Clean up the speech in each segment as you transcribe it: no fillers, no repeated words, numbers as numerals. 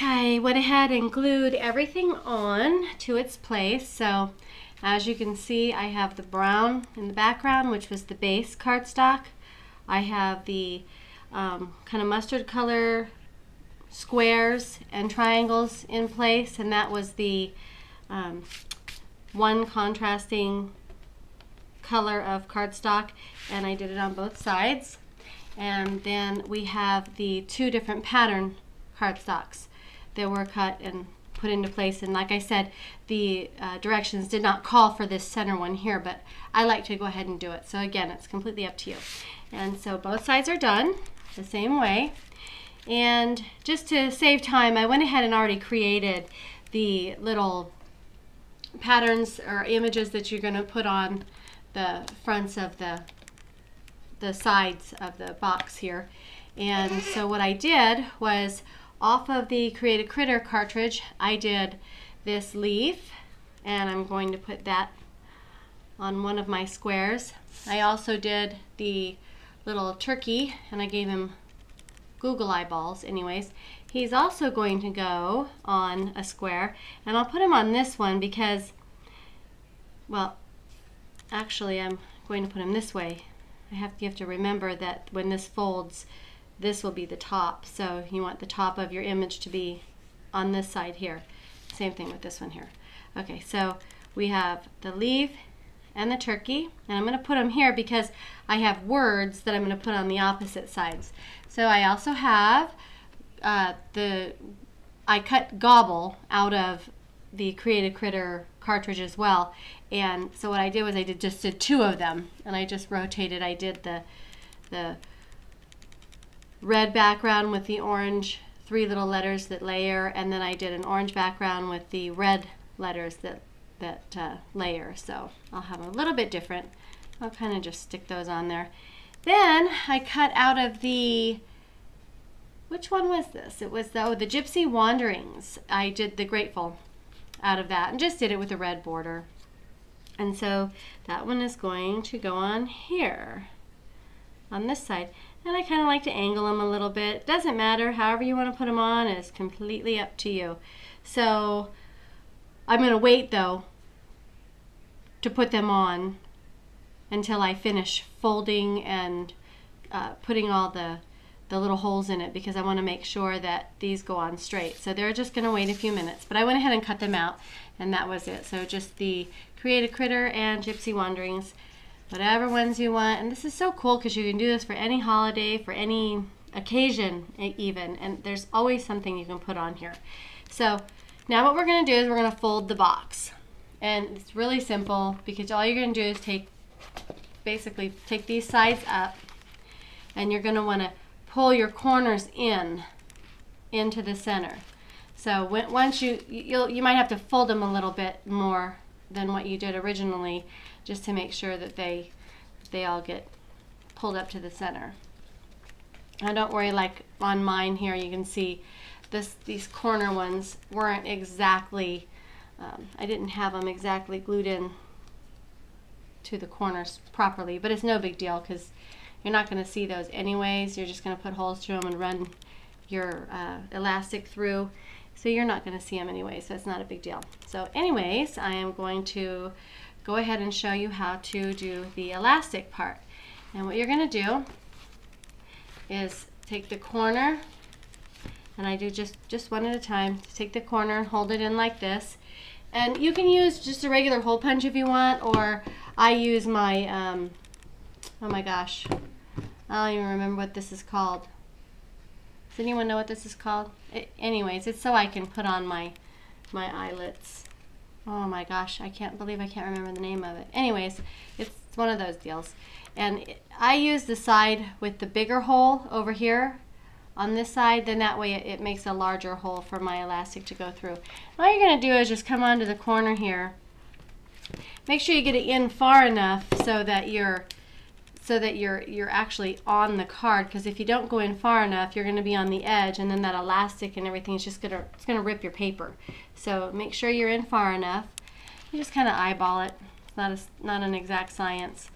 I went ahead and glued everything on to its place. So as you can see, I have the brown in the background, which was the base cardstock. I have the kind of mustard color squares and triangles in place, and that was the one contrasting color of cardstock, and I did it on both sides. And then we have the two different pattern cardstocks that were cut and put into place. And like I said, the directions did not call for this center one here, but I like to go ahead and do it. So again, it's completely up to you. And so both sides are done the same way. And just to save time, I went ahead and already created the little patterns or images that you're going to put on the fronts of the sides of the box here. And so what I did was, off of the Create a Critter cartridge, I did this leaf, and I'm going to put that on one of my squares. I also did the little turkey, and I gave him Google eyeballs anyways. He's also going to go on a square, and I'll put him on this one because, well, actually I'm going to put him this way. You have to remember that when this folds, this will be the top. So you want the top of your image to be on this side here. Same thing with this one here. Okay, so we have the leaf and the turkey, and I'm going to put them here because I have words that I'm going to put on the opposite sides. So I also have I cut Gobble out of the Create a Critter cartridge as well. And so what I did was I just did two of them, and I just rotated. I did the red background with the orange three little letters that layer, and then I did an orange background with the red letters that layer. So I'll have a little bit different. I'll kind of just stick those on there. Then I cut out of the, which one was this? It was the Gypsy Wanderings. I did the Grateful out of that and just did it with a red border. And so that one is going to go on here on this side. And I kind of like to angle them a little bit. Doesn't matter, however you want to put them on is completely up to you. So I'm going to wait though to put them on until I finish folding and putting all the little holes in it, because I want to make sure that these go on straight. So they're just going to wait a few minutes, but I went ahead and cut them out, and that was it. So just the Create a Critter and Gypsy Wanderings, whatever ones you want. And this is so cool because you can do this for any holiday, for any occasion even, and there's always something you can put on here. So now what we're going to do is we're going to fold the box, and it's really simple because all you're going to do is basically take these sides up, and you're going to want to pull your corners into the center. So once you might have to fold them a little bit more than what you did originally, just to make sure that they all get pulled up to the center. Now don't worry, like on mine here, you can see these corner ones weren't exactly, I didn't have them exactly glued in to the corners properly, but it's no big deal because you're not going to see those anyways. You're just going to put holes through them and run your elastic through, so you're not going to see them anyway, so it's not a big deal. So anyways, I am going to go ahead and show you how to do the elastic part. And what you're going to do is take the corner, and I do just one at a time. Take the corner and hold it in like this, and you can use just a regular hole punch if you want, or I use my oh my gosh, I don't even remember what this is called. Does anyone know what this is called? Anyways, it's so I can put on my eyelets. Oh my gosh, I can't believe I can't remember the name of it. Anyways, it's one of those deals. And I use the side with the bigger hole over here on this side, then that way it makes a larger hole for my elastic to go through. All you're going to do is just come onto the corner here. Make sure you get it in far enough so that you're actually on the card, because if you don't go in far enough, you're going to be on the edge, and then that elastic and everything is just it's going to rip your paper. So make sure you're in far enough. You just kind of eyeball it. It's not an exact science,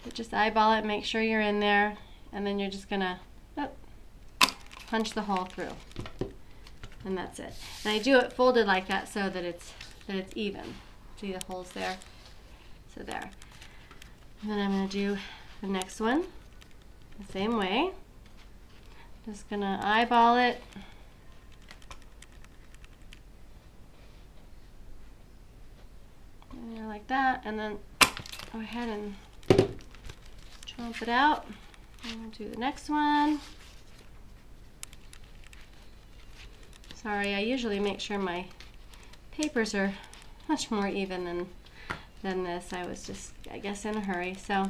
but just eyeball it, make sure you're in there, and then you're just going to punch the hole through. and that's it. And I do it folded like that so that it's even. See the holes there? So there. And then I'm going to do the next one the same way. Just going to eyeball it. Like that, and then go ahead and chomp it out. And do the next one. Sorry, I usually make sure my papers are much more even than this. I was just, I guess, in a hurry. So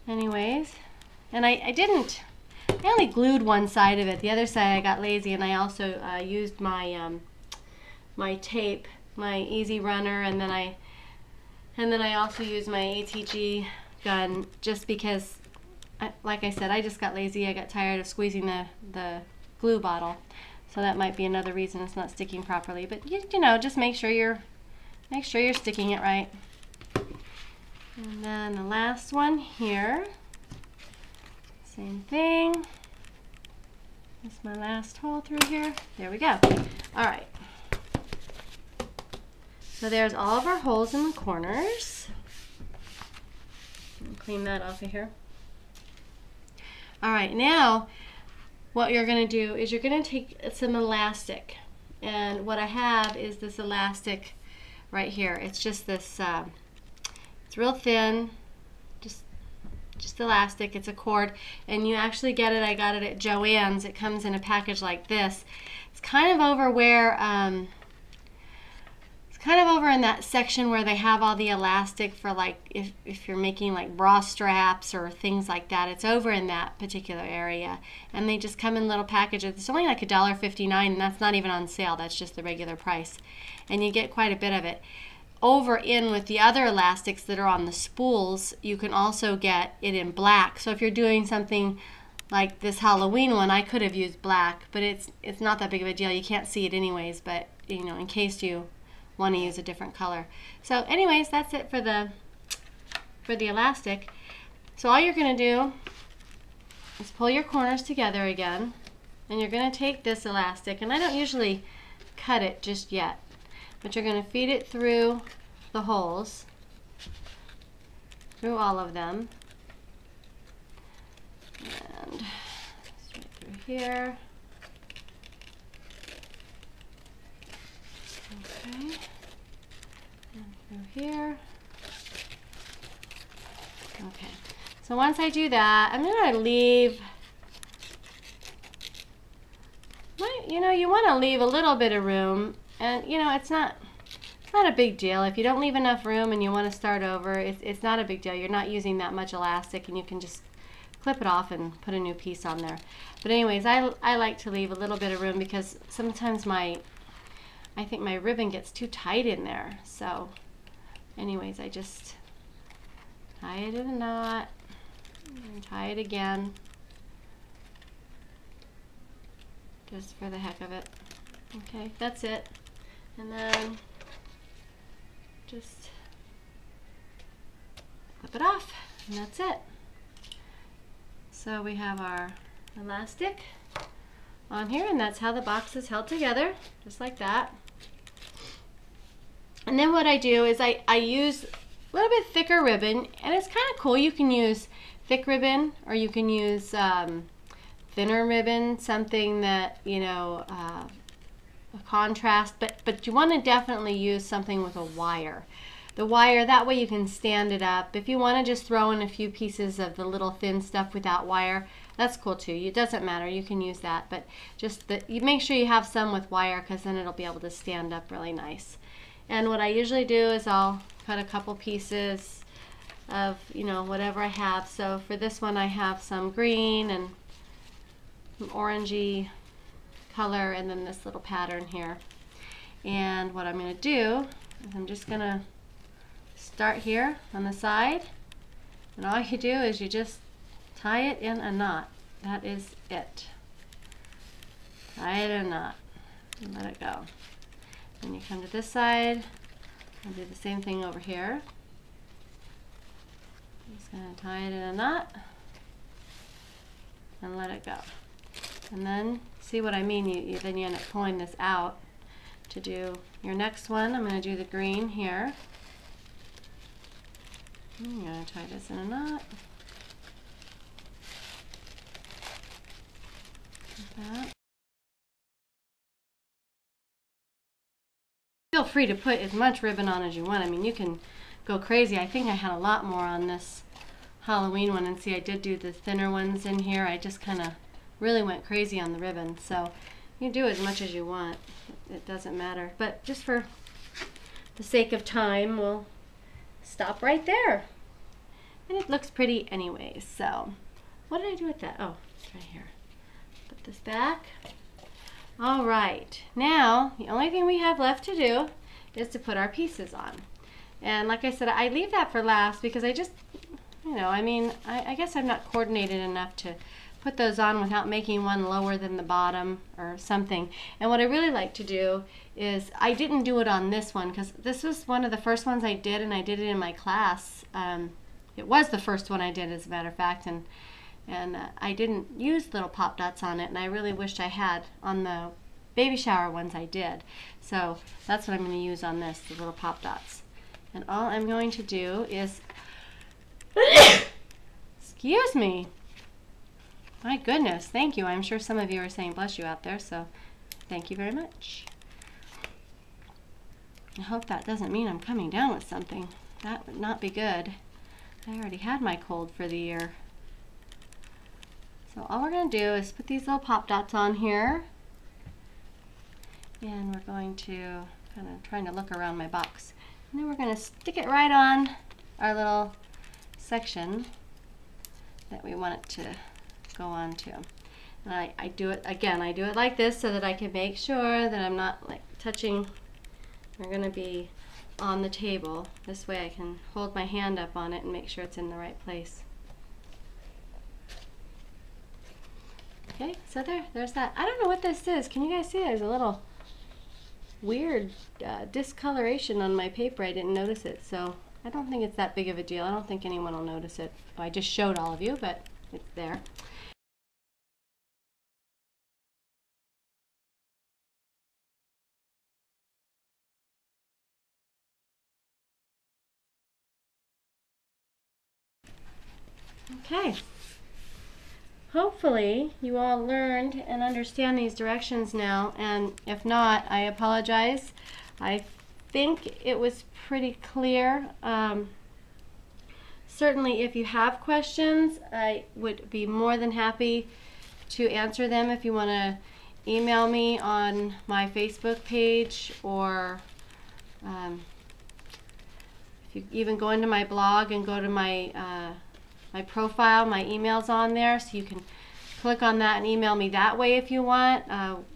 anyways, and I only glued one side of it. The other side I got lazy, and I also used my my tape, my Easy Runner, and then I also used my ATG gun just because, like I said, I just got lazy. I got tired of squeezing the glue bottle. So that might be another reason it's not sticking properly. But you know, just make sure you're sticking it right. And then the last one here, same thing. That's my last hole through here. There we go. All right. So there's all of our holes in the corners. Clean that off of here. All right, now what you're going to do is you're going to take some elastic, and what I have is this elastic right here. It's just this, it's real thin, just elastic. It's a cord, and you actually get it, I got it at Joann's. It comes in a package like this. It's kind of over where, kind of over in that section where they have all the elastic for, like, if you're making like bra straps or things like that. It's over in that particular area, and they just come in little packages. It's only like $1.59, and that's not even on sale. That's just the regular price, and you get quite a bit of it. Over in with the other elastics that are on the spools, you can also get it in black. So if you're doing something like this Halloween one, I could have used black, but it's not that big of a deal. You can't see it anyways, but you know, in case you want to use a different color. So anyways, that's it for the elastic. So all you're going to do is pull your corners together again, and you're going to take this elastic, and I don't usually cut it just yet, but you're going to feed it through the holes, through all of them, and straight through here. Okay, and through here. Okay, so once I do that, I'm going to leave, you know, you want to leave a little bit of room, and you know, it's not a big deal. If you don't leave enough room and you want to start over, it's not a big deal. You're not using that much elastic, and you can just clip it off and put a new piece on there. But anyways, I like to leave a little bit of room because sometimes I think my ribbon gets too tight in there. So anyways, I just tie it in a knot and tie it again, just for the heck of it. Okay, that's it. And then just clip it off, and that's it. So we have our elastic on here, and that's how the box is held together, just like that. And then what I do is I use a little bit thicker ribbon, and it's kind of cool. You can use thick ribbon, or you can use thinner ribbon, something that, you know, a contrast, but you want to definitely use something with a wire. The wire, that way you can stand it up. If you want to just throw in a few pieces of the little thin stuff without wire, that's cool too. It doesn't matter, you can use that, but just you make sure you have some with wire, because then it'll be able to stand up really nice. And what I usually do is I'll cut a couple pieces of, you know, whatever I have. So for this one I have some green and some orangey color, and then this little pattern here. And what I'm going to do is I'm just going to start here on the side, and all you do is you just tie it in a knot. That is it. Tie it in a knot and let it go. Then you come to this side and do the same thing over here. I'm just going to tie it in a knot and let it go. And then, see what I mean, then you end up pulling this out to do your next one. I'm going to do the green here. I'm going to tie this in a knot. Like that. Feel free to put as much ribbon on as you want. I mean, you can go crazy. I think I had a lot more on this Halloween one, and see, I did do the thinner ones in here. I just kind of really went crazy on the ribbon. So you do as much as you want. It doesn't matter. But just for the sake of time, we'll stop right there. And it looks pretty anyways. So what did I do with that? Oh, it's right here. Put this back. All right, now the only thing we have left to do is to put our pieces on. And like I said, I leave that for last because I just, you know, I mean, I guess I'm not coordinated enough to put those on without making one lower than the bottom or something. And what I really like to do is, I didn't do it on this one because this was one of the first ones I did, and I did it in my class. It was the first one I did, as a matter of fact, and I didn't use little pop dots on it, and I really wished I had on the baby shower ones I did. So that's what I'm going to use on this, the little pop dots. And all I'm going to do is, excuse me, my goodness, thank you. I'm sure some of you are saying bless you out there, so thank you very much. I hope that doesn't mean I'm coming down with something. That would not be good. I already had my cold for the year. So all we're going to do is put these little pop dots on here, and we're going to kind of trying to look around my box, and then we're going to stick it right on our little section that we want it to go on to. And I do it again, I do it like this so that I can make sure that I'm not like touching. We're going to be on the table. This way I can hold my hand up on it and make sure it's in the right place. Okay, so there's that. I don't know what this is. Can you guys see? There's a little weird discoloration on my paper. I didn't notice it, so I don't think it's that big of a deal. I don't think anyone will notice it. Well, I just showed all of you, but it's there. Okay. Hopefully you all learned and understand these directions now, and if not, I apologize. I think it was pretty clear. Certainly if you have questions, I would be more than happy to answer them. If you want to email me on my Facebook page, or if you even go into my blog and go to my my profile, my email's on there, so you can click on that and email me that way if you want.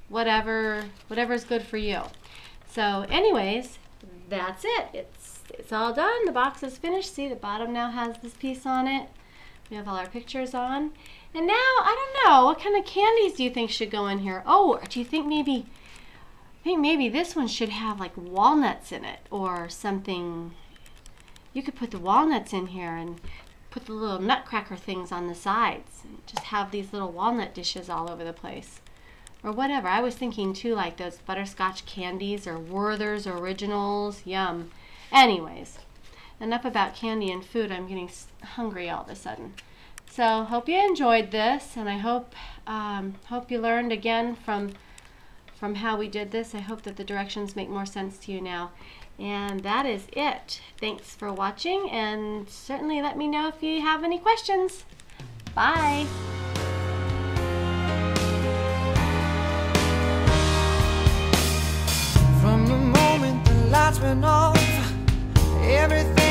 Whatever's good for you. So anyways, that's it. It's all done. The box is finished. See, the bottom now has this piece on it. We have all our pictures on. And now, I don't know, what kind of candies do you think should go in here? Oh, do you think maybe this one should have like walnuts in it or something? You could put the walnuts in here and put the little nutcracker things on the sides and just have these little walnut dishes all over the place, or whatever. I was thinking too, like those butterscotch candies or Werther's Originals. Yum. Anyways, enough about candy and food. I'm getting hungry all of a sudden. So hope you enjoyed this, and I hope you learned again from how we did this. I hope that the directions make more sense to you now. And that is it. Thanks for watching, and certainly let me know if you have any questions. Bye. From the moment the lights went off, everything